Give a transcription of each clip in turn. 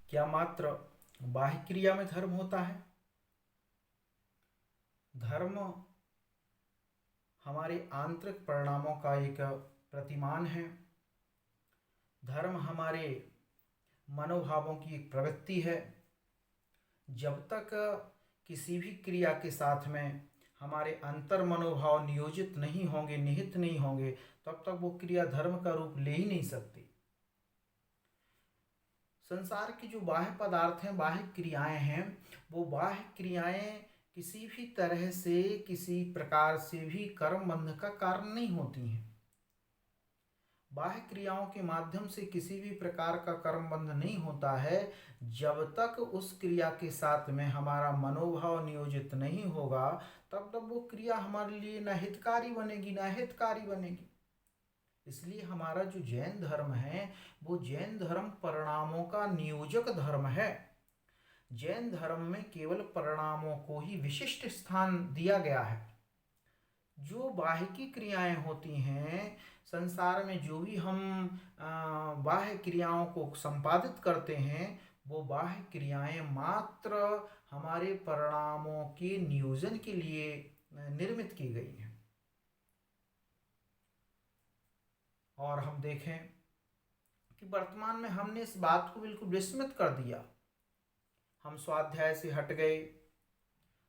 क्या मात्र बाह्य क्रिया में धर्म होता है? धर्म हमारे आंतरिक परिणामों का एक प्रतिमान है। धर्म हमारे मनोभावों की एक प्रवृत्ति है। जब तक किसी भी क्रिया के साथ में हमारे अंतर मनोभाव नियोजित नहीं होंगे, निहित नहीं होंगे, तब तक वो क्रिया धर्म का रूप ले ही नहीं सकती। संसार की जो बाह्य पदार्थ हैं, बाह्य क्रियाएं हैं, वो बाह्य क्रियाएं किसी भी तरह से, किसी प्रकार से भी कर्म बंध का कारण नहीं होती हैं। बाह्य क्रियाओं के माध्यम से किसी भी प्रकार का कर्म बंध नहीं होता है जब तक उस क्रिया के साथ में हमारा मनोभाव नियोजित नहीं होगा, तब तक वो क्रिया हमारे लिए न हितकारी बनेगी न हितकारी बनेगी। इसलिए हमारा जो जैन धर्म है वो जैन धर्म परिणामों का नियोजक धर्म है। जैन धर्म में केवल परिणामों को ही विशिष्ट स्थान दिया गया है। जो बाह्य की क्रियाएं होती हैं संसार में, जो भी हम बाह्य क्रियाओं को संपादित करते हैं, वो बाह्य क्रियाएं मात्र हमारे परिणामों के नियोजन के लिए निर्मित की गई हैं। और हम देखें कि वर्तमान में हमने इस बात को बिल्कुल विस्मृत कर दिया। हम स्वाध्याय से हट गए,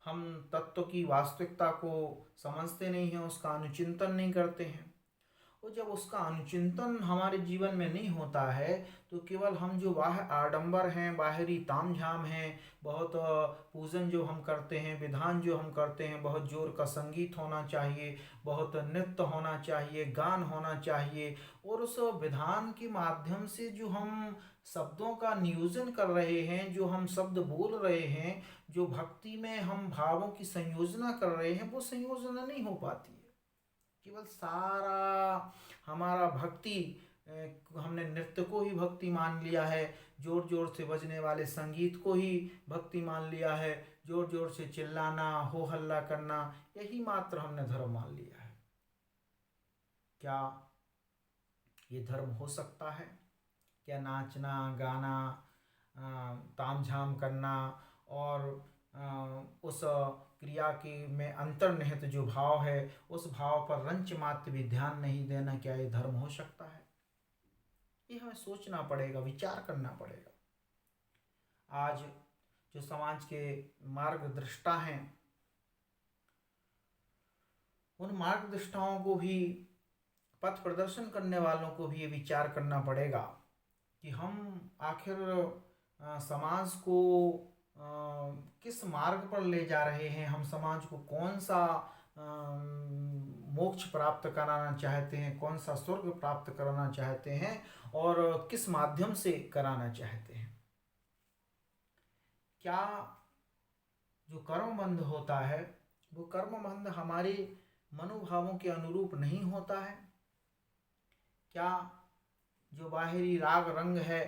हम तत्व की वास्तविकता को समझते नहीं हैं, उसका अनुचिंतन नहीं करते हैं। और जब उसका अनुचिंतन हमारे जीवन में नहीं होता है तो केवल हम जो बाह्य आडंबर हैं, बाहरी तामझाम हैं, बहुत पूजन जो हम करते हैं, विधान जो हम करते हैं, बहुत जोर का संगीत होना चाहिए, बहुत नृत्य होना चाहिए, गान होना चाहिए, और उस विधान के माध्यम से जो हम शब्दों का नियोजन कर रहे हैं, जो हम शब्द बोल रहे हैं, जो भक्ति में हम भावों की संयोजना कर रहे हैं, वो संयोजना नहीं हो पाती है। केवल सारा हमारा भक्ति, हमने नृत्य को ही भक्ति मान लिया है, जोर जोर से बजने वाले संगीत को ही भक्ति मान लिया है, जोर जोर से चिल्लाना, हो हल्ला करना, यही मात्र हमने धर्म मान लिया है। क्या ये धर्म हो सकता है? क्या नाचना, गाना, तामझाम करना और उस क्रिया के में अंतर्निहित जो भाव है, उस भाव पर रंच मात्र भी ध्यान नहीं देना, क्या ये धर्म हो सकता है? ये हमें सोचना पड़ेगा, विचार करना पड़ेगा। आज जो समाज के मार्गदृष्टा हैं, उन मार्गदृष्टाओं को भी, पथ प्रदर्शन करने वालों को भी ये विचार करना पड़ेगा कि हम आखिर समाज को किस मार्ग पर ले जा रहे हैं। हम समाज को कौन सा मोक्ष प्राप्त कराना चाहते हैं, कौन सा स्वर्ग प्राप्त कराना चाहते हैं, और किस माध्यम से कराना चाहते हैं। क्या जो कर्मबंध होता है वो कर्मबंध हमारे मनोभावों के अनुरूप नहीं होता है? क्या जो बाहरी राग रंग है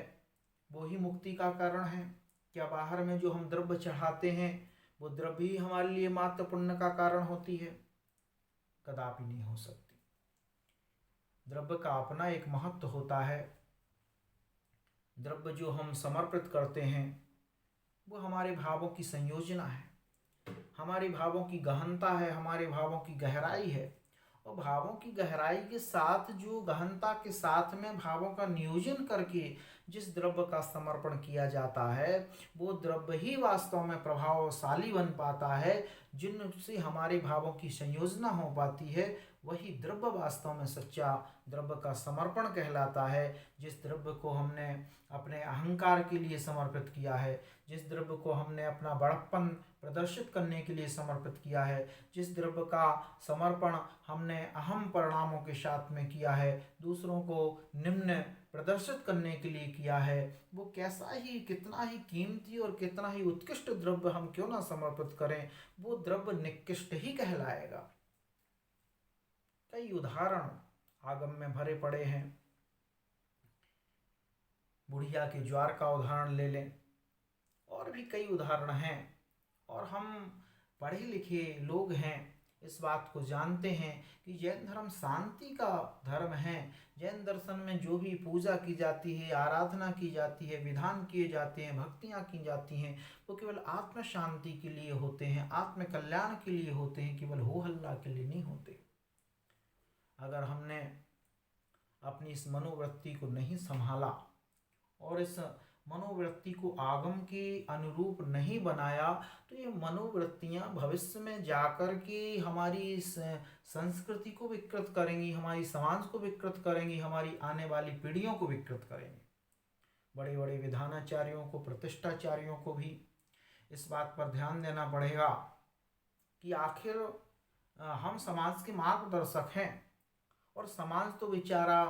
वो ही मुक्ति का कारण है? क्या बाहर में जो हम द्रव्य चढ़ाते हैं वो द्रव्य ही हमारे लिए मात्र पुण्य का कारण होती है? कदापि नहीं हो सकती। द्रव्य का अपना एक महत्व होता है। द्रव्य जो हम समर्पित करते हैं वो हमारे भावों की संयोजना है, हमारे भावों की गहनता है, हमारे भावों की गहराई है। और भावों की गहराई के साथ, जो गहनता के साथ में भावों का नियोजन करके जिस द्रव्य का समर्पण किया जाता है, वो द्रव्य ही वास्तव में प्रभावशाली बन पाता है। जिनसे हमारे भावों की संयोजना हो पाती है, वही द्रव्य वास्तव में सच्चा द्रव्य का समर्पण कहलाता है। जिस द्रव्य को हमने अपने अहंकार के लिए समर्पित किया है, जिस द्रव्य को हमने अपना बड़प्पन प्रदर्शित करने के लिए समर्पित किया है, जिस द्रव्य का समर्पण हमने अहम परिणामों के साथ में किया है, दूसरों को निम्न प्रदर्शित करने के लिए किया है, वो कैसा ही, कितना ही कीमती और कितना ही उत्कृष्ट द्रव्य हम क्यों ना समर्पित करें, वो द्रव्य निकृष्ट ही कहलाएगा। कई उदाहरण आगम में भरे पड़े हैं। बुढ़िया के ज्वार का उदाहरण ले लें, और भी कई उदाहरण हैं। और हम पढ़े लिखे लोग हैं, इस बात को जानते हैं कि जैन धर्म शांति का धर्म है। जैन दर्शन में जो भी पूजा की जाती है, आराधना की जाती है, विधान किए जाते हैं, भक्तियाँ की जाती हैं, वो केवल आत्म शांति के लिए होते हैं, आत्म कल्याण के लिए होते हैं, केवल हो हल्ला के लिए नहीं होते। अगर हमने अपनी इस मनोवृत्ति को नहीं संभाला और इस मनोवृत्ति को आगम के अनुरूप नहीं बनाया, तो ये मनोवृत्तियां भविष्य में जाकर के हमारी इस संस्कृति को विकृत करेंगी, हमारी समाज को विकृत करेंगी, हमारी आने वाली पीढ़ियों को विकृत करेंगी। बड़े बड़े विधानाचार्यों को, प्रतिष्ठाचार्यों को भी इस बात पर ध्यान देना पड़ेगा कि आखिर हम समाज के मार्गदर्शक हैं और समाज तो बेचारा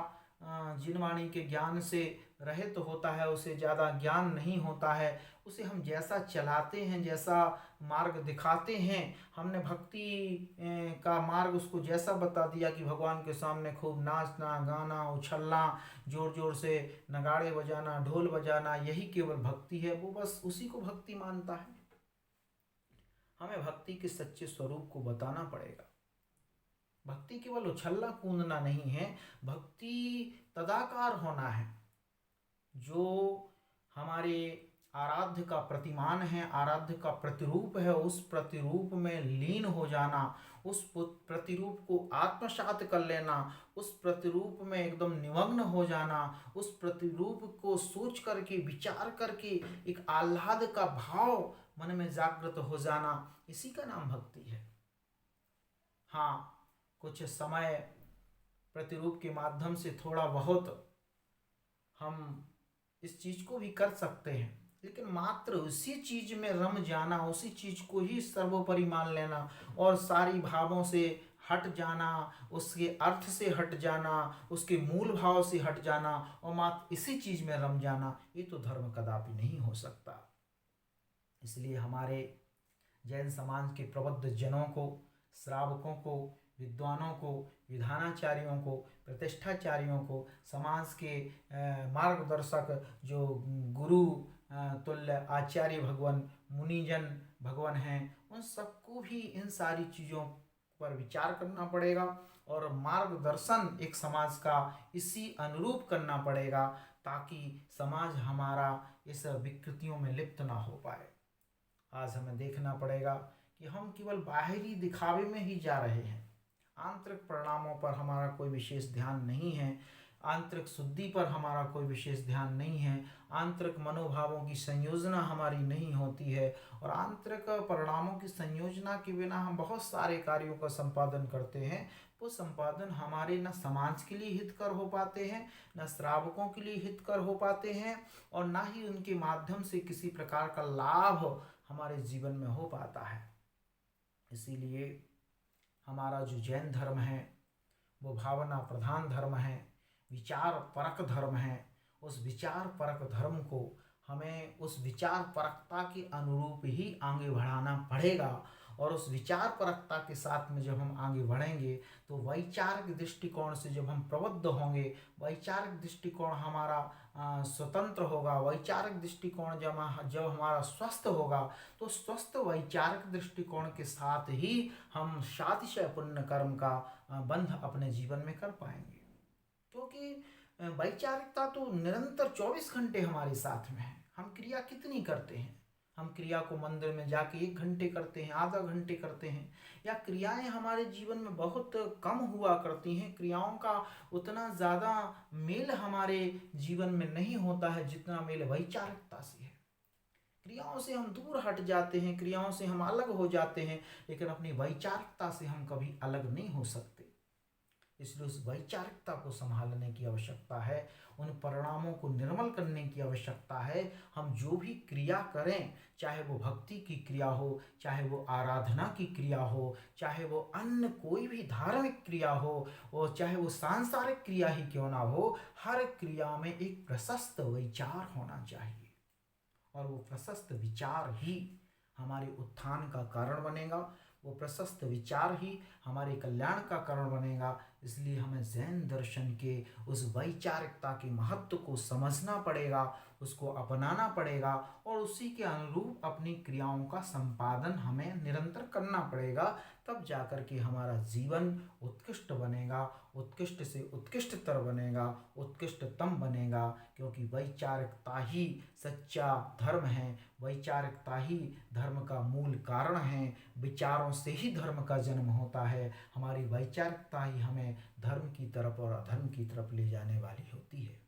जिनवाणी के ज्ञान से रहित तो होता है, उसे ज़्यादा ज्ञान नहीं होता है। उसे हम जैसा चलाते हैं, जैसा मार्ग दिखाते हैं, हमने भक्ति का मार्ग उसको जैसा बता दिया कि भगवान के सामने खूब नाचना, गाना, उछलना, जोर जोर से नगाड़े बजाना, ढोल बजाना, यही केवल भक्ति है, वो बस उसी को भक्ति मानता है। हमें भक्ति के सच्चे स्वरूप को बताना पड़ेगा। भक्ति केवल उछलना कूदना नहीं है, भक्ति तदाकार होना है। जो हमारे आराध्य का प्रतिमान है, आराध्य का प्रतिरूप है, उस प्रतिरूप में लीन हो जाना, उस प्रतिरूप को आत्मसात कर लेना, उस प्रतिरूप में एकदम निमग्न हो जाना, उस प्रतिरूप को सोच करके, विचार करके एक आह्लाद का भाव मन में जागृत हो जाना, इसी का नाम भक्ति है। हाँ, कुछ समय प्रतिरूप के माध्यम से थोड़ा बहुत हम इस चीज को भी कर सकते हैं, लेकिन मात्र उसी चीज में रम जाना, उसी चीज को ही सर्वोपरि मान लेना और सारी भावों से हट जाना, उसके अर्थ से हट जाना, उसके मूल भाव से हट जाना और मात्र इसी चीज में रम जाना, ये तो धर्म कदापि नहीं हो सकता। इसलिए हमारे जैन समाज के प्रबुद्ध जनों को, श्रावकों को, विद्वानों को, विधानाचार्यों को, प्रतिष्ठाचार्यों को, समाज के मार्गदर्शक जो गुरु तुल्य आचार्य भगवान, मुनिजन भगवान हैं, उन सबको भी इन सारी चीज़ों पर विचार करना पड़ेगा और मार्गदर्शन एक समाज का इसी अनुरूप करना पड़ेगा, ताकि समाज हमारा इस विकृतियों में लिप्त ना हो पाए। आज हमें देखना पड़ेगा कि हम केवल बाहरी दिखावे में ही जा रहे हैं, आंतरिक परिणामों पर हमारा कोई विशेष ध्यान नहीं है, आंतरिक शुद्धि पर हमारा कोई विशेष ध्यान नहीं है, आंतरिक मनोभावों की संयोजना हमारी नहीं होती है और आंतरिक परिणामों की संयोजना के बिना हम बहुत सारे कार्यों का संपादन करते हैं। वो संपादन हमारे न समाज के लिए हितकर हो पाते हैं, न श्रावकों के लिए हितकर हो पाते हैं और ना ही उनके माध्यम से किसी प्रकार का लाभ हमारे जीवन में हो पाता है। इसीलिए हमारा जो जैन धर्म है वो भावना प्रधान धर्म है, विचार परक धर्म है। उस विचार परक धर्म को हमें उस विचार परकता के अनुरूप ही आगे बढ़ाना पड़ेगा और उस विचार परकता के साथ में जब हम आगे बढ़ेंगे तो वैचारिक दृष्टिकोण से जब हम प्रबुद्ध होंगे, वैचारिक दृष्टिकोण हमारा स्वतंत्र होगा, वैचारिक दृष्टिकोण जब हमारा स्वस्थ होगा, तो स्वस्थ वैचारिक दृष्टिकोण के साथ ही हम सातिशय पुण्य कर्म का बंध अपने जीवन में कर पाएंगे। क्योंकि वैचारिकता तो निरंतर 24 घंटे हमारे साथ में है। हम क्रिया कितनी करते हैं? हम क्रिया को मंदिर में जाके 1 घंटे करते हैं, आधा घंटे करते हैं, या क्रियाएं हमारे जीवन में बहुत कम हुआ करती हैं। क्रियाओं का उतना ज़्यादा मेल हमारे जीवन में नहीं होता है जितना मेल वैचारिकता से है। क्रियाओं से हम दूर हट जाते हैं, क्रियाओं से हम अलग हो जाते हैं, लेकिन अपनी वैचारिकता से हम कभी अलग नहीं हो सकते। इसलिए उस वैचारिकता को संभालने की आवश्यकता है, उन परिणामों को निर्मल करने की आवश्यकता है। हम जो भी क्रिया करें, चाहे वो भक्ति की क्रिया हो, चाहे वो आराधना की क्रिया हो, चाहे वो अन्य कोई भी धार्मिक क्रिया हो और चाहे वो सांसारिक क्रिया ही क्यों ना हो, हर क्रिया में एक प्रशस्त विचार होना चाहिए और वो प्रशस्त विचार ही हमारे उत्थान का कारण बनेगा, वो प्रशस्त विचार ही हमारे कल्याण का कारण बनेगा। इसलिए हमें जैन दर्शन के उस वैचारिकता के महत्व को समझना पड़ेगा, उसको अपनाना पड़ेगा और उसी के अनुरूप अपनी क्रियाओं का संपादन हमें निरंतर करना पड़ेगा। तब जाकर के हमारा जीवन उत्कृष्ट बनेगा, उत्कृष्ट से उत्कृष्टतर बनेगा, उत्कृष्टतम बनेगा। क्योंकि वैचारिकता ही सच्चा धर्म है, वैचारिकता ही धर्म का मूल कारण है। विचारों से ही धर्म का जन्म होता है। हमारी वैचारिकता ही हमें धर्म की तरफ और अधर्म की तरफ ले जाने वाली होती है।